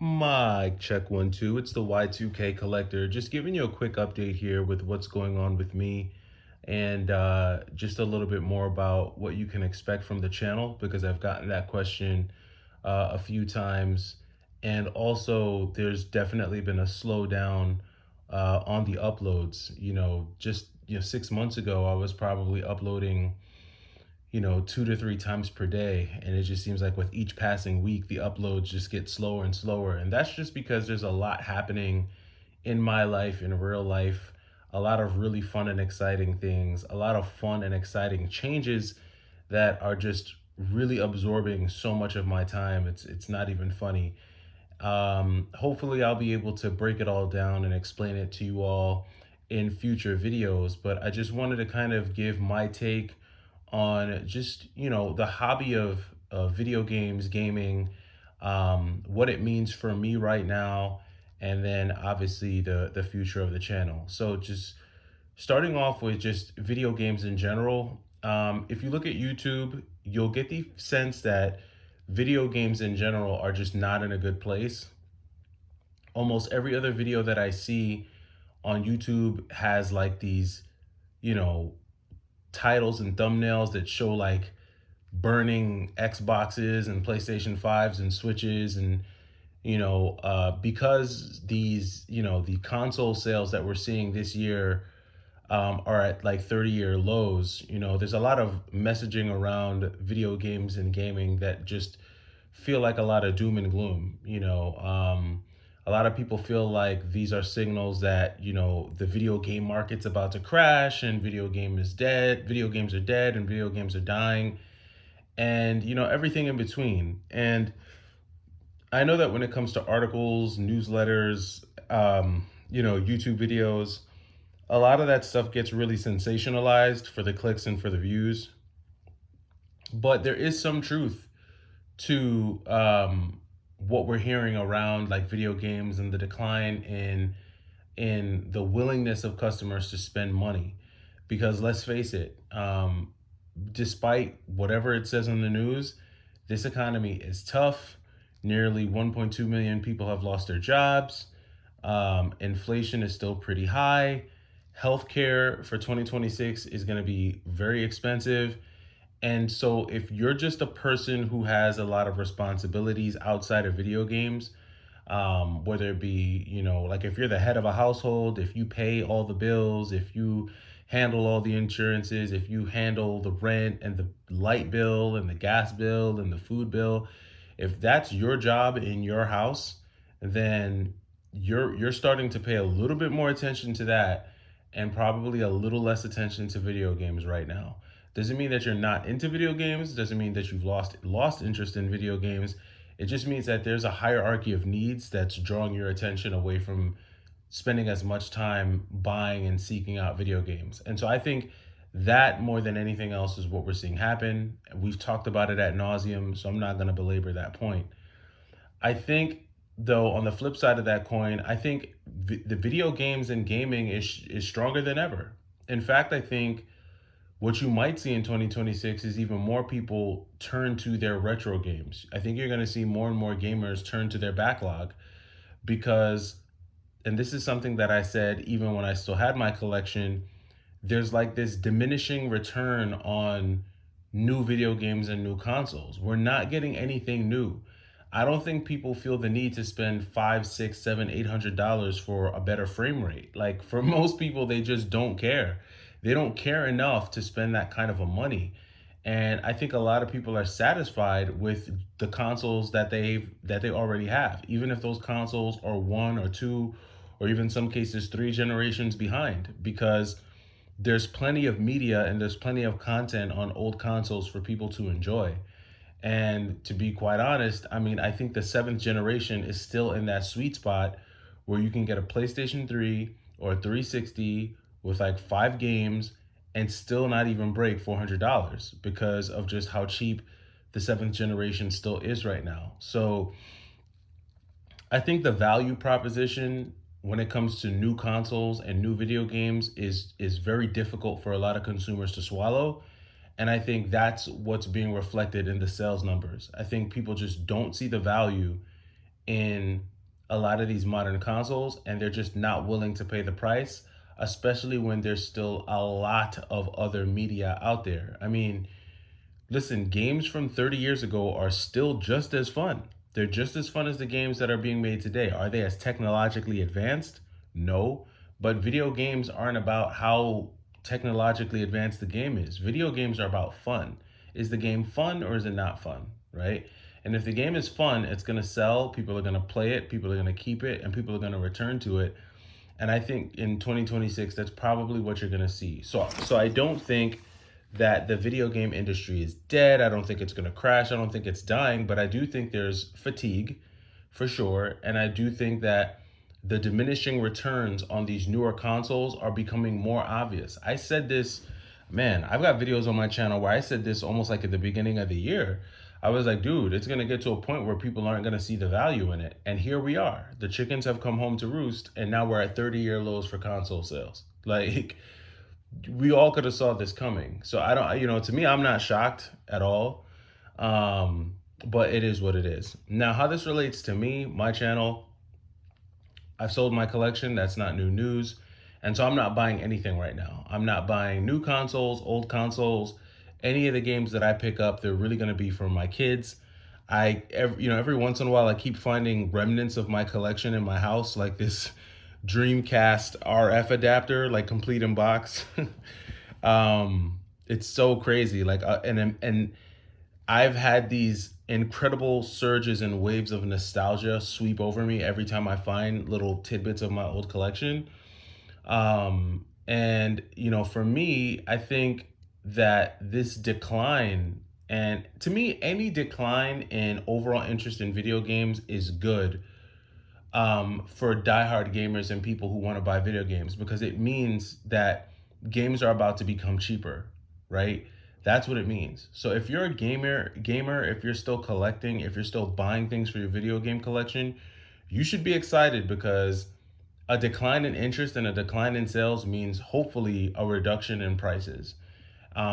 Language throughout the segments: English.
Mic check 1 2. It's the Y2K collector. Just giving you a quick update here with what's going on with me and just a little bit more about what you can expect from the channel because I've gotten that question a few times. And also, there's definitely been a slowdown on the uploads. Just 6 months ago, I was probably uploading 2 to 3 times per day. And it just seems like with each passing week, the uploads just get slower and slower. And that's just because there's a lot happening in my life, in real life, a lot of really fun and exciting things, a lot of fun and exciting changes that are just really absorbing so much of my time. It's not even funny. Hopefully I'll be able to break it all down and explain it to you all in future videos, but I just wanted to kind of give my take on just the hobby of video games, gaming, what it means for me right now, and then obviously the future of the channel. So just starting off with just video games in general. If you look at YouTube, you'll get the sense that video games in general are just not in a good place. Almost every other video that I see on YouTube has like these, you know, titles and thumbnails that show like burning Xboxes and PlayStation 5s and Switches. And, because these, the console sales that we're seeing this year are at like 30-year lows. There's a lot of messaging around video games and gaming that just feel like a lot of doom and gloom. A lot of people feel like these are signals that, the video game market's about to crash and video games are dead and video games are dying, and, everything in between. And I know that when it comes to articles, newsletters, YouTube videos, a lot of that stuff gets really sensationalized for the clicks and for the views. But there is some truth to what we're hearing around like video games and the decline in the willingness of customers to spend money. Because let's face it, despite whatever it says in the news, this economy is tough. Nearly 1.2 million people have lost their jobs. Inflation is still pretty high. Healthcare for 2026 is going to be very expensive. And so, if you're just a person who has a lot of responsibilities outside of video games, whether it be, like if you're the head of a household, if you pay all the bills, if you handle all the insurances, if you handle the rent and the light bill and the gas bill and the food bill, if that's your job in your house, then you're starting to pay a little bit more attention to that and probably a little less attention to video games right now. Doesn't mean that you're not into video games, doesn't mean that you've lost interest in video games. It just means that there's a hierarchy of needs that's drawing your attention away from spending as much time buying and seeking out video games. And so I think that more than anything else is what we're seeing happen. We've talked about it ad nauseum, so I'm not going to belabor that point. I think, though, on the flip side of that coin, I think the video games and gaming is stronger than ever. In fact, I think what you might see in 2026 is even more people turn to their retro games. I think you're going to see more and more gamers turn to their backlog because, and this is something that I said even when I still had my collection, there's like this diminishing return on new video games and new consoles. We're not getting anything new. I don't think people feel the need to spend five, six, seven, $800 for a better frame rate. Like for most people, they just don't care. They don't care enough to spend that kind of a money. And I think a lot of people are satisfied with the consoles that they already have, even if those consoles are one or two, or even some cases 3 generations behind, because there's plenty of media and there's plenty of content on old consoles for people to enjoy. And to be quite honest, I mean, I think the seventh generation is still in that sweet spot where you can get a PlayStation 3 or a 360 with like 5 games and still not even break $400 because of just how cheap the seventh generation still is right now. So I think the value proposition when it comes to new consoles and new video games is very difficult for a lot of consumers to swallow. And I think that's what's being reflected in the sales numbers. I think people just don't see the value in a lot of these modern consoles, and they're just not willing to pay the price, especially when there's still a lot of other media out there. I mean, listen, games from 30 years ago are still just as fun. They're just as fun as the games that are being made today. Are they as technologically advanced? No. But video games aren't about how technologically advanced the game is. Video games are about fun. Is the game fun or is it not fun? Right? And if the game is fun, it's going to sell. People are going to play it. People are going to keep it. And people are going to return to it. And I think in 2026, that's probably what you're going to see. So I don't think that the video game industry is dead. I don't think it's going to crash. I don't think it's dying, but I do think there's fatigue for sure. And I do think that the diminishing returns on these newer consoles are becoming more obvious. I said this, man, I've got videos on my channel where I said this almost like at the beginning of the year. I was like, dude, it's going to get to a point where people aren't going to see the value in it. And here we are. The chickens have come home to roost, and now we're at 30-year lows for console sales. Like, we all could have saw this coming. So I don't, to me, I'm not shocked at all. But it is what it is. Now, how this relates to me, my channel, I've sold my collection. That's not new news. And so I'm not buying anything right now. I'm not buying new consoles, old consoles. Any of the games that I pick up, they're really going to be for my kids. Every once in a while, I keep finding remnants of my collection in my house, like this Dreamcast RF adapter, like complete in box. It's so crazy. Like, and I've had these incredible surges and waves of nostalgia sweep over me every time I find little tidbits of my old collection. And for me, I think that this decline, and to me, any decline in overall interest in video games is good, for diehard gamers and people who want to buy video games, because it means that games are about to become cheaper, right? That's what it means. So if you're a gamer, if you're still collecting, if you're still buying things for your video game collection, you should be excited, because a decline in interest and a decline in sales means hopefully a reduction in prices,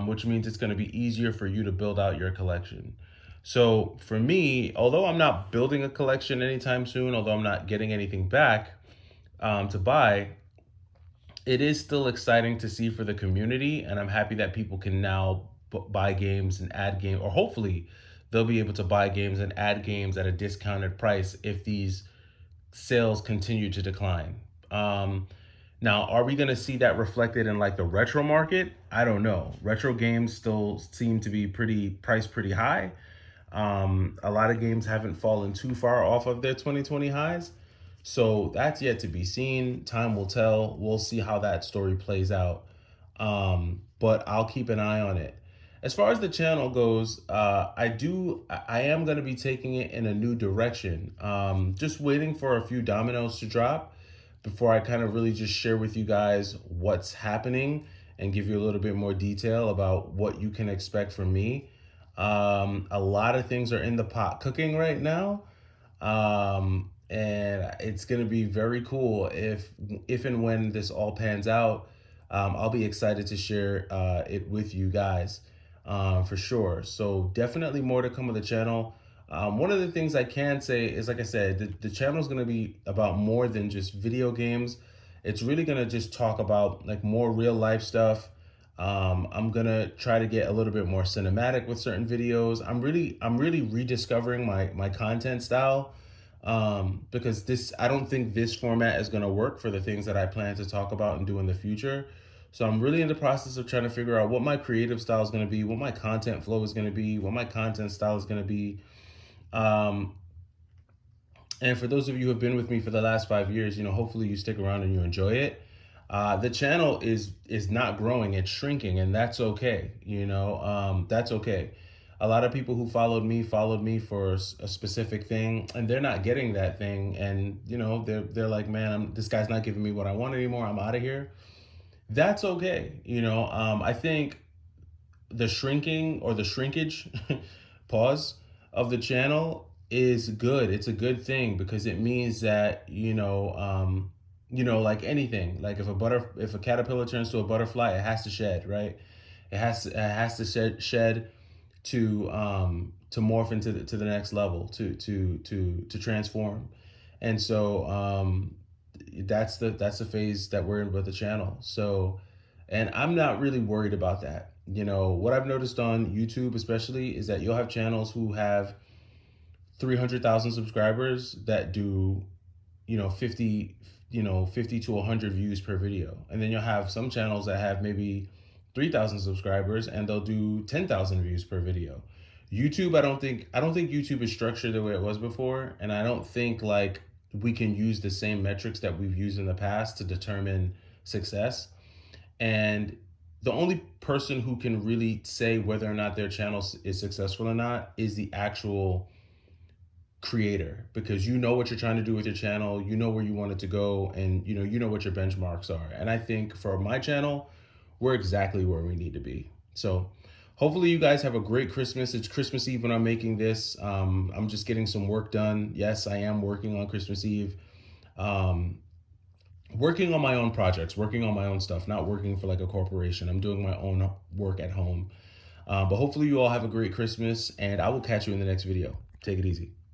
which means it's going to be easier for you to build out your collection. So for me, although I'm not building a collection anytime soon, although I'm not getting anything back to buy, it is still exciting to see for the community. And I'm happy that people can now buy games and add games, or hopefully they'll be able to buy games and add games at a discounted price if these sales continue to decline. Now, are we going to see that reflected in like the retro market? I don't know. Retro games still seem to be priced pretty high. A lot of games haven't fallen too far off of their 2020 highs. So that's yet to be seen. Time will tell. We'll see how that story plays out. But I'll keep an eye on it. As far as the channel goes, I am going to be taking it in a new direction. Just waiting for a few dominoes to drop before I kind of really just share with you guys what's happening and give you a little bit more detail about what you can expect from me. A lot of things are in the pot cooking right now. And it's going to be very cool if and when this all pans out. I'll be excited to share it with you guys, for sure. So definitely more to come with the channel. One of the things I can say is, like I said, the channel is going to be about more than just video games. It's really going to just talk about like more real life stuff. I'm going to try to get a little bit more cinematic with certain videos. I'm really rediscovering my content style, because I don't think this format is going to work for the things that I plan to talk about and do in the future. So I'm really in the process of trying to figure out what my creative style is going to be, what my content flow is going to be, what my content style is going to be. And for those of you who have been with me for the last 5 years, hopefully you stick around and you enjoy it. The channel is not growing, it's shrinking, and that's okay. That's okay. A lot of people who followed me for a specific thing, and they're not getting that thing. And, they're like, man, this guy's not giving me what I want anymore. I'm out of here. That's okay. I think the shrinking or the shrinkage pause of the channel is good. It's a good thing, because it means that, like anything, like if a caterpillar turns to a butterfly, it has to shed, right? It has to shed to morph into the next level, to transform. And so that's the phase that we're in with the channel. So, and I'm not really worried about that. What I've noticed on YouTube especially is that you'll have channels who have 300,000 subscribers that do 50 50 to 100 views per video, and then you'll have some channels that have maybe 3,000 subscribers and they'll do 10,000 views per video. YouTube, I don't think YouTube is structured the way it was before, and I don't think like we can use the same metrics that we've used in the past to determine success. And the only person who can really say whether or not their channel is successful or not is the actual creator, because you know what you're trying to do with your channel, you know where you want it to go, and you know what your benchmarks are. And I think for my channel, we're exactly where we need to be. So hopefully you guys have a great Christmas. It's Christmas Eve when I'm making this. I'm just getting some work done. Yes, I am working on Christmas Eve. Um, Working on my own projects, working on my own stuff, not working for like a corporation. I'm doing my own work at home. But hopefully you all have a great Christmas, and I will catch you in the next video. Take it easy.